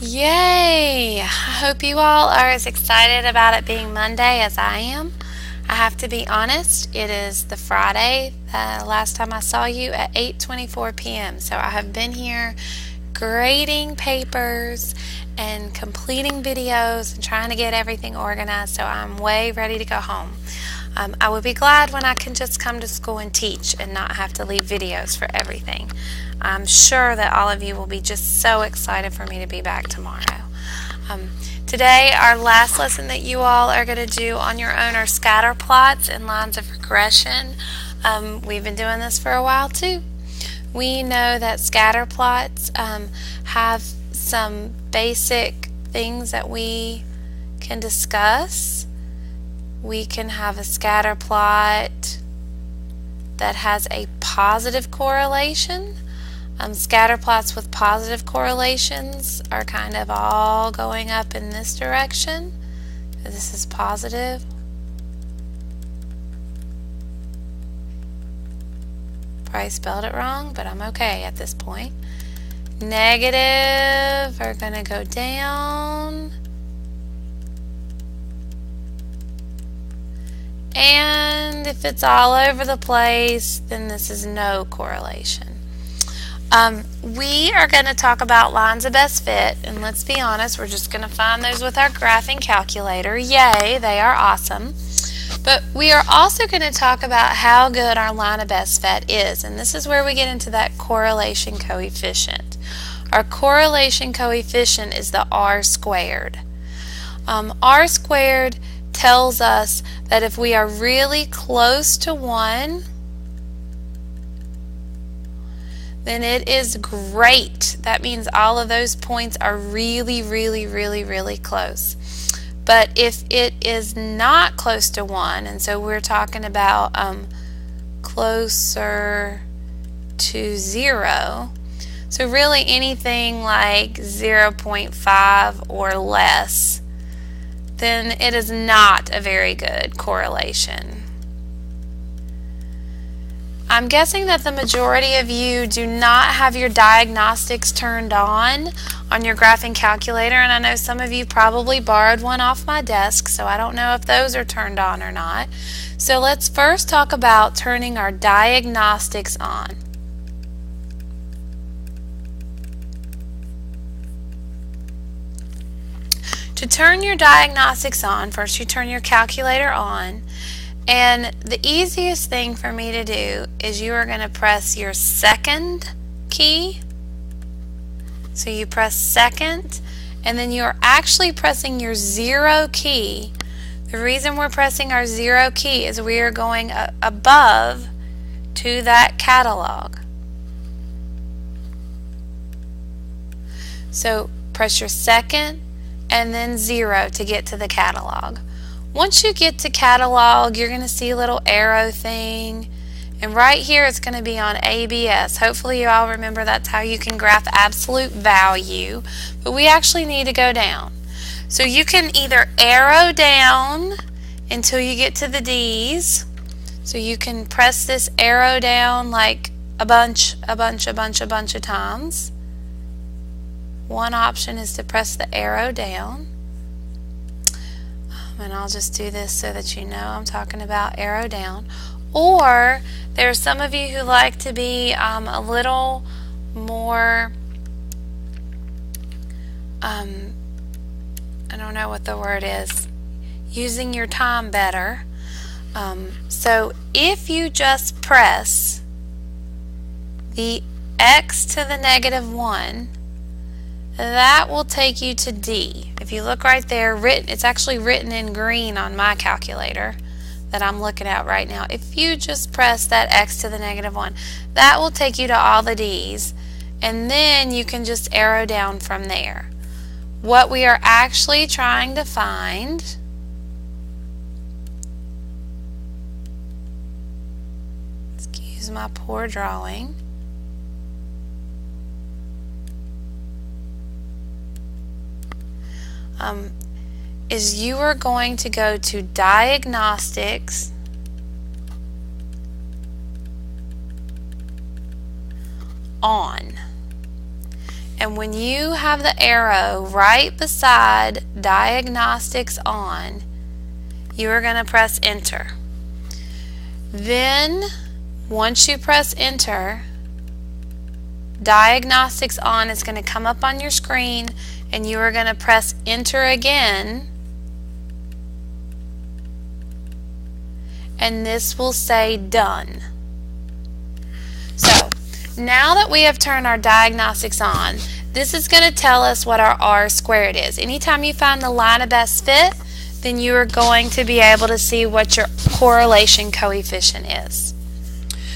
Yay! I hope you all are as excited about it being Monday as I am. I have to be honest, it is the Friday, last time I saw you at 8:24 p.m. So I have been here grading papers and completing videos and trying to get everything organized, so I'm way ready to go home. I would be glad when I can just come to school and teach and not have to leave videos for everything. I'm sure that all of you will be just so excited for me to be back tomorrow. Today, our last lesson that you all are going to do on your own are scatter plots and lines of regression. We've been doing this for a while too. We know that scatter plots have some basic things that we can discuss. We can have a scatter plot that has a positive correlation. Scatter plots with positive correlations are kind of all going up in this direction. This is positive. Probably spelled it wrong, but I'm okay at this point. Negative are going to go down. And if it's all over the place, then this is no correlation. We are going to talk about lines of best fit, and let's be honest, we're just going to find those with our graphing calculator. Yay, they are awesome. But we are also going to talk about how good our line of best fit is, and this is where we get into that correlation coefficient. Our correlation coefficient is the R squared. R squared tells us that if we are really close to 1, then it is great. That means all of those points are really, really, really, really close. But if it is not close to 1, and so we're talking about closer to 0, so really anything like 0.5 or less, then it is not a very good correlation. I'm guessing that the majority of you do not have your diagnostics turned on your graphing calculator, and I know some of you probably borrowed one off my desk, so I don't know if those are turned on or not. So let's first talk about turning our diagnostics on. To turn your diagnostics on, first you turn your calculator on. And the easiest thing for me to do is you are going to press your second key. So you press second, and then you're actually pressing your 0 key. The reason we're pressing our 0 key is we are going above to that catalog. So press your second and then 0 to get to the catalog. Once you get to catalog, you're going to see a little arrow thing, and right here it's going to be on ABS. Hopefully you all remember that's how you can graph absolute value, but we actually need to go down. So you can either arrow down until you get to the D's. So you can press this arrow down like a bunch of times. One option is to press the arrow down. And I'll just do this so that you know I'm talking about arrow down. Or there are some of you who like to be a little more, I don't know what the word is, using your time better. So if you just press the X to the -1, that will take you to D. If you look right there, it's actually written in green on my calculator that I'm looking at right now. If you just press that X to the -1, that will take you to all the D's, and then you can just arrow down from there. What we are actually trying to find excuse my poor drawing. Is you are going to go to diagnostics, on, And when you have the arrow right beside diagnostics on, you are going to press enter. Then, once you press enter, diagnostics on is going to come up on your screen, and you are going to press enter again, and this will say done. So now that we have turned our diagnostics on, this is going to tell us what our R squared is. Anytime you find the line of best fit, then you are going to be able to see what your correlation coefficient is.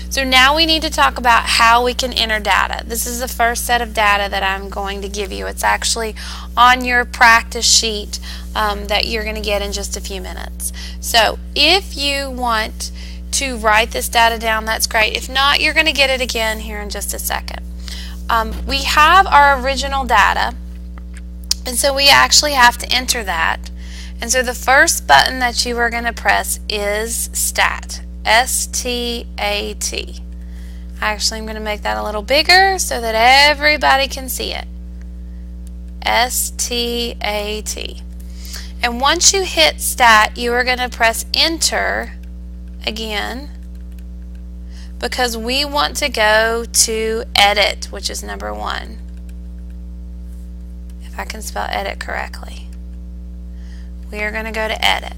So now we need to talk about how we can enter data. This is the first set of data that I'm going to give you. It's actually on your practice sheet that you're going to get in just a few minutes. So if you want to write this data down, that's great. If not, you're going to get it again here in just a second. We have our original data, and so we actually have to enter that. And so the first button that you are going to press is STAT. S-T-A-T. Actually, I'm going to make that a little bigger so that everybody can see it. S-T-A-T. And once you hit STAT, you are going to press enter again, because we want to go to edit, which is number 1. If I can spell edit correctly. We are going to go to edit.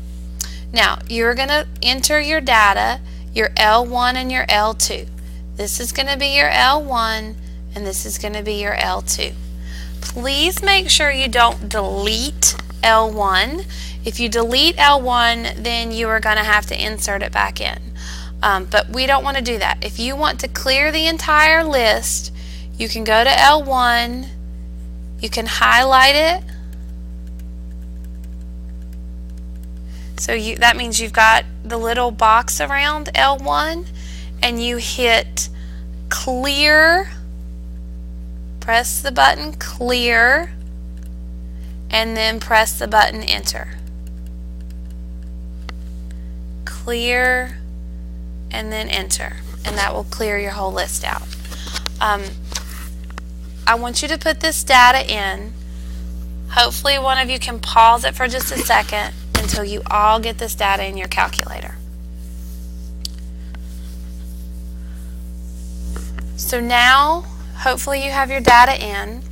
Now, you're going to enter your data, your L1 and your L2. This is going to be your L1 and this is going to be your L2. Please make sure you don't delete L1. If you delete L1, then you are going to have to insert it back in. But we don't want to do that. If you want to clear the entire list, you can go to L1, you can highlight it. So that means you've got the little box around L1, and you hit clear, press the button clear, and then press the button enter. Clear and then enter, and that will clear your whole list out. I want you to put this data in. Hopefully one of you can pause it for just a second until you all get this data in your calculator. So now, hopefully you have your data in.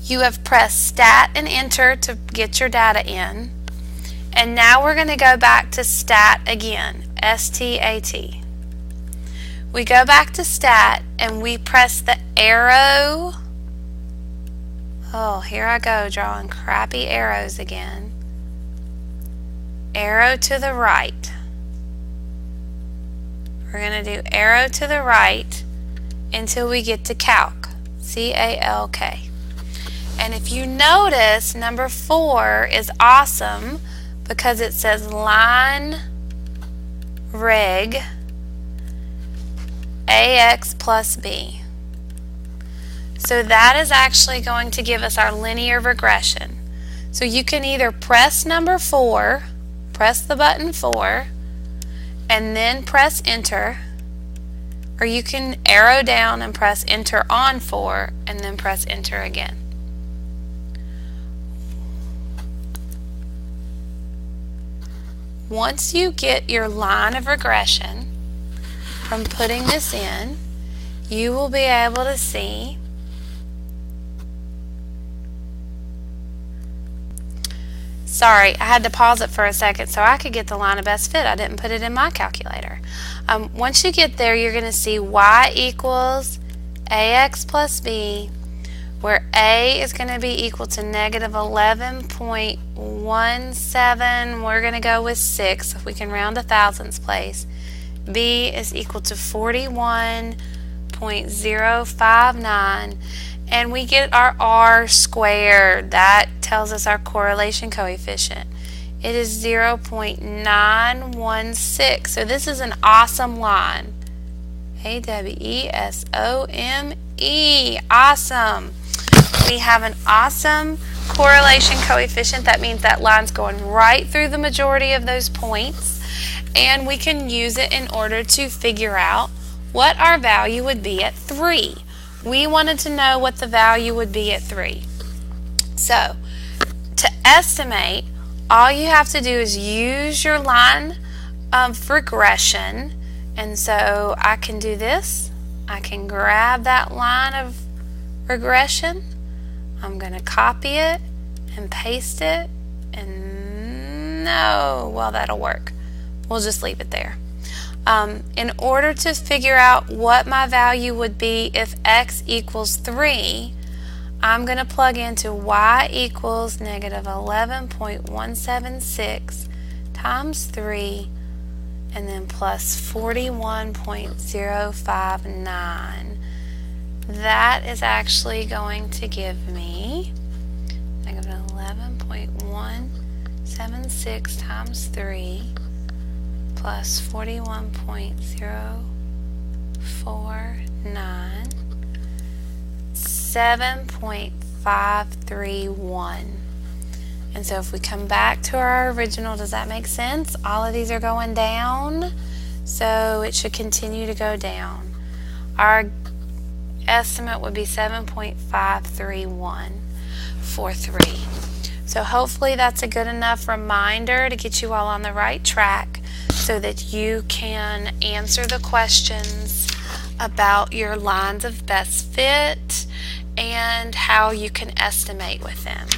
You have pressed STAT and enter to get your data in. And now we're going to go back to STAT again, S-T-A-T. We go back to STAT and we press the arrow. Oh, here I go drawing crappy arrows again. Arrow to the right. We're going to do arrow to the right until we get to Calc, C-A-L-K. And if you notice, number 4 is awesome because it says line reg AX plus B. So that is actually going to give us our linear regression. So you can either press number 4, press the button 4, and then press enter, or you can arrow down and press enter on 4 and then press enter again. Once you get your line of regression from putting this in, you will be able to see Sorry, I had to pause it for a second so I could get the line of best fit. I didn't put it in my calculator. Once you get there, you're going to see y equals ax plus b, where a is going to be equal to negative 11.17. We're going to go with 6 if we can round to thousandths place. B is equal to 41.059. And we get our R squared. That tells us our correlation coefficient. It is 0.916. So this is an awesome line. A-W-E-S-O-M-E. Awesome. We have an awesome correlation coefficient. That means that line's going right through the majority of those points. And we can use it in order to figure out what our value would be at 3. we wanted to know what the value would be at 3. So, to estimate, all you have to do is use your line of regression. And so I can do this. I can grab that line of regression. I'm going to copy it and paste it. And no, well, that'll work. We'll just leave it there. In order to figure out what my value would be if x equals 3, I'm going to plug into y equals negative 11.176 times 3 and then plus 41.059. That is actually going to give me negative 11.176 times 3 plus 41.049, 7.531. And so if we come back to our original, does that make sense? All of these are going down, so it should continue to go down. Our estimate would be 7.53143. So hopefully that's a good enough reminder to get you all on the right track so that you can answer the questions about your lines of best fit and how you can estimate with them.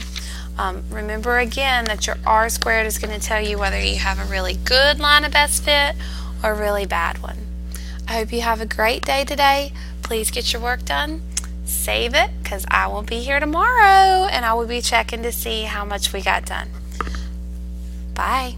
Remember again that your R squared is going to tell you whether you have a really good line of best fit or a really bad one. I hope you have a great day today. Please get your work done. Save it, because I will be here tomorrow and I will be checking to see how much we got done. Bye.